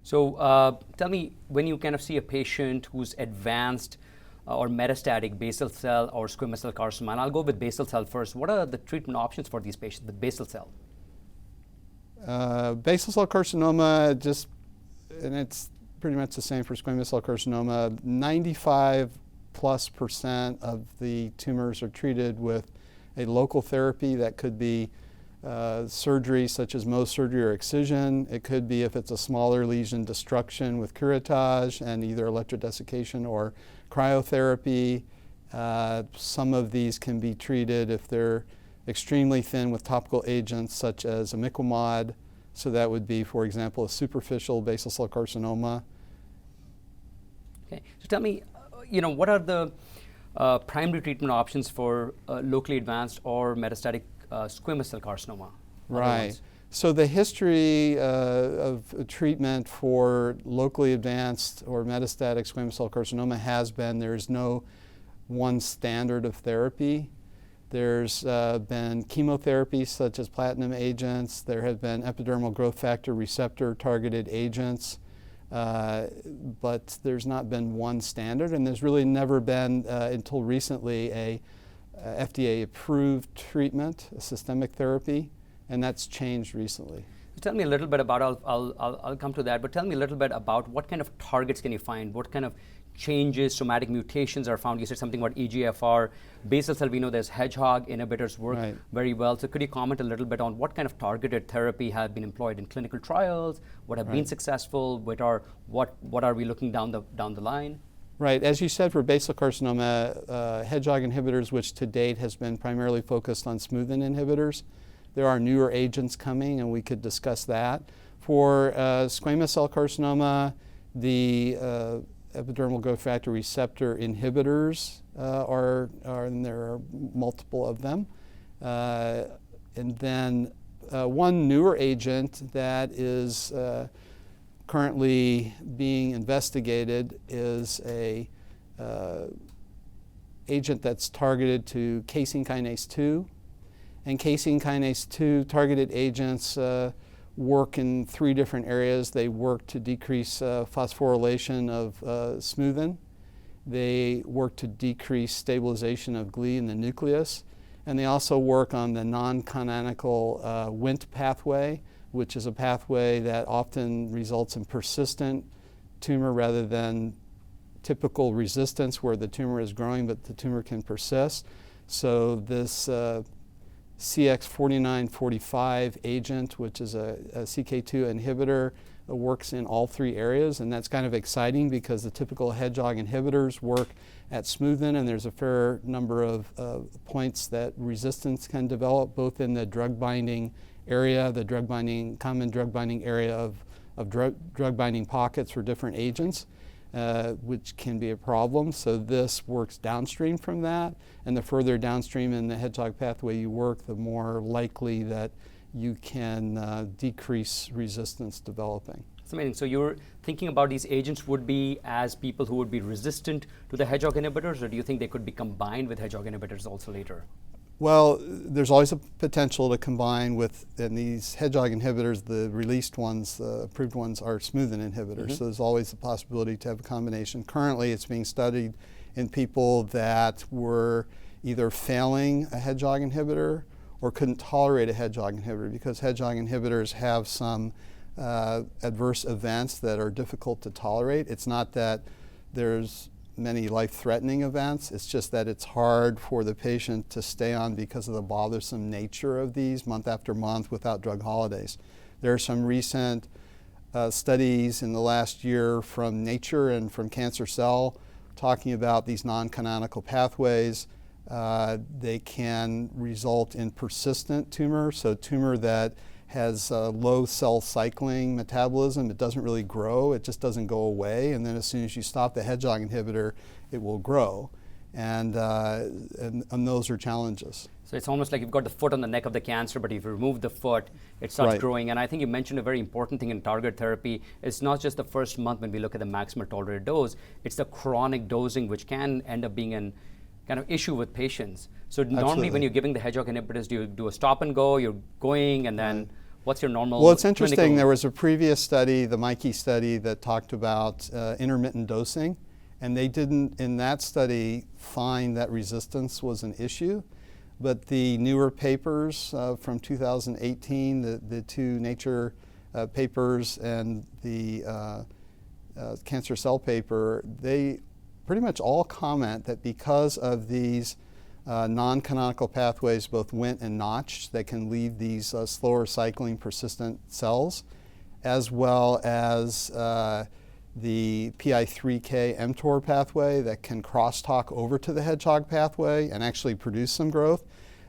So tell me, when you kind of see a patient who's advanced or metastatic basal cell or squamous cell carcinoma, and I'll go with basal cell first, what are the treatment options for these patients with basal cell? Basal cell carcinoma, and it's pretty much the same for squamous cell carcinoma, 95+% of the tumors are treated with a local therapy that could be surgery such as Mohs surgery or excision. It could be, if it's a smaller lesion, destruction with curettage and either electrodesiccation or cryotherapy. Some of these can be treated if they're extremely thin with topical agents such as imiquimod. So that would be, for example, a superficial basal cell carcinoma. Okay, so tell me, what are the primary treatment options for locally advanced or metastatic squamous cell carcinoma? Right. So the history of treatment for locally advanced or metastatic squamous cell carcinoma has been there's no one standard of therapy. There's been chemotherapy such as platinum agents. There have been epidermal growth factor receptor targeted agents. But there's not been one standard, and there's really never been, until recently, a FDA-approved treatment, a systemic therapy, and that's changed recently. So tell me a little bit about, I'll come to that, but tell me a little bit about what kind of targets can you find? What kind of changes, somatic mutations are found? You said something about EGFR. Basal cell, we know there's hedgehog inhibitors work very well. So could you comment a little bit on what kind of targeted therapy have been employed in clinical trials? What have been successful? What are we looking down the line? Right. As you said, for basal carcinoma, hedgehog inhibitors, which to date has been primarily focused on smoothing inhibitors. There are newer agents coming, and we could discuss that. For squamous cell carcinoma, the epidermal growth factor receptor inhibitors and there are multiple of them. And then one newer agent that is currently being investigated is a agent that's targeted to casein kinase 2. And casein kinase 2 targeted agents work in 3 different areas. They work to decrease phosphorylation of smoothin. They work to decrease stabilization of glia in the nucleus. And they also work on the non-canonical Wnt pathway, which is a pathway that often results in persistent tumor rather than typical resistance where the tumor is growing but the tumor can persist. So this CX-4945 agent, which is a CK2 inhibitor, works in all 3 areas, and that's kind of exciting because the typical hedgehog inhibitors work at smoothin, and there's a fair number of points that resistance can develop, both in the drug binding area, the common drug binding area of drug binding pockets for different agents, which can be a problem. So this works downstream from that, and the further downstream in the hedgehog pathway you work, the more likely that you can decrease resistance developing. That's amazing. So you're thinking about these agents would be as people who would be resistant to the hedgehog inhibitors, or do you think they could be combined with hedgehog inhibitors also later? Well, there's always a potential to combine with, and these hedgehog inhibitors, the released ones, the approved ones, are smoothin inhibitors. So there's always the possibility to have a combination. Currently, it's being studied in people that were either failing a hedgehog inhibitor or couldn't tolerate a hedgehog inhibitor, because hedgehog inhibitors have some adverse events that are difficult to tolerate. It's not that there's many life-threatening events. It's just that it's hard for the patient to stay on because of the bothersome nature of these month after month without drug holidays. There are some recent studies in the last year from Nature and from Cancer Cell talking about these non-canonical pathways. They can result in persistent tumor, so tumor that has low cell cycling metabolism. It doesn't really grow, it just doesn't go away, and then as soon as you stop the hedgehog inhibitor, it will grow, and those are challenges. So it's almost like you've got the foot on the neck of the cancer, but if you remove the foot, it starts growing. And I think you mentioned a very important thing in target therapy. It's not just the first month when we look at the maximal tolerated dose, it's the chronic dosing, which can end up being an kind of issue with patients. So normally when you're giving the hedgehog inhibitors, do you do a stop and go, you're going, and then What's your normal Well, it's interesting. clinical- There was a previous study, the Mikey study, that talked about intermittent dosing, and they didn't, in that study, find that resistance was an issue. But the newer papers from 2018, the two Nature papers and the Cancer Cell paper, they pretty much all comment that because of these non-canonical pathways, both Wnt and Notch, that can leave these slower cycling persistent cells, as well as the PI3K mTOR pathway that can crosstalk over to the hedgehog pathway and actually produce some growth,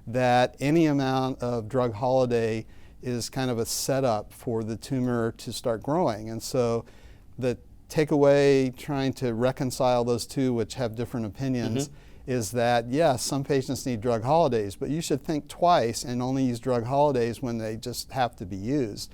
that any amount of drug holiday is kind of a setup for the tumor to start growing. And so the takeaway, trying to reconcile those two, which have different opinions, is that yes, some patients need drug holidays, but you should think twice and only use drug holidays when they just have to be used.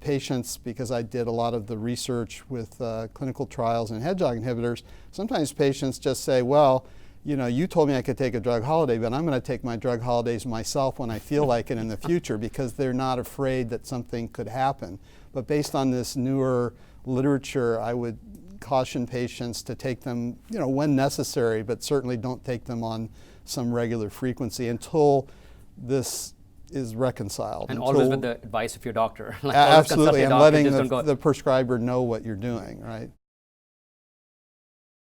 Patients, because I did a lot of the research with clinical trials and hedgehog inhibitors, sometimes patients just say, well, you know, you told me I could take a drug holiday, but I'm going to take my drug holidays myself when I feel like it in the future, because they're not afraid that something could happen. But based on this newer literature, I would caution patients to take them, you know, when necessary, but certainly don't take them on some regular frequency until this is reconciled. And always with the advice of your doctor. Like absolutely, always consult your and doctor, letting just don't go- the prescriber know what you're doing, right?